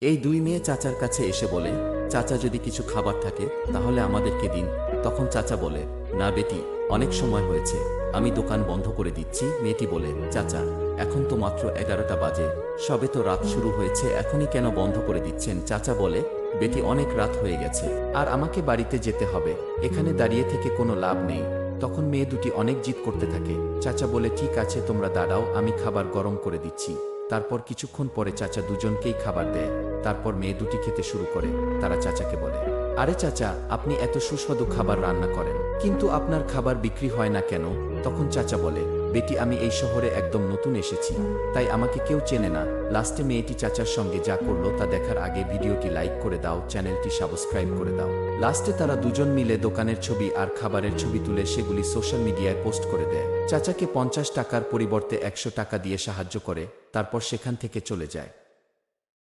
এই দুই মেয়ে চাচার কাছে এসে বলে, চাচা যদি কিছু খাবার থাকে তাহলে আমাদেরকে দিন। তখন চাচা বলে, না বেটি, অনেক সময় হয়েছে, আমি দোকান বন্ধ করে দিচ্ছি। মেয়েটি বলে, চাচা, এখন তো মাত্র 11টা বাজে, সবে তো রাত শুরু হয়েছে, এখনই কেন বন্ধ করে দিচ্ছেন? চাচা বলে, বেটি, অনেক রাত হয়ে গেছে আর আমাকে বাড়িতে যেতে হবে, এখানে দাঁড়িয়ে থেকে কোনো লাভ নেই। তখন মেয়ে দুটি অনেক জিদ করতে থাকে। চাচা বলে, ঠিক আছে, তোমরা দাঁড়াও, আমি খাবার গরম করে দিচ্ছি। তারপর কিছুক্ষণ পরে চাচা দুজনকেই খাবার দেয়। তারপর মেয়ে দুটি খেতে শুরু করে। তারা চাচাকে বলে, আরে চাচা, আপনি এত সুস্বাদু খাবার রান্না করেন, কিন্তু আপনার খাবার বিক্রি হয় না কেন? তখন চাচা বলে, বেটি, আমি এই শহরে একদম নতুন এসেছি, তাই আমাকে কেউ চেনে না। লাস্টে মেয়েটি চাচার সঙ্গে যা করলো তা দেখার আগে ভিডিওটি লাইক করে দাও, চ্যানেলটি সাবস্ক্রাইব করে দাও। লাস্টে তারা দুজন মিলে দোকানের ছবি আর খাবারের ছবি তুলে সেগুলি সোশ্যাল মিডিয়ায় পোস্ট করে দেয়। চাচাকে 50 টাকার পরিবর্তে 100 টাকা দিয়ে সাহায্য করে, তারপর সেখান থেকে চলে যায়।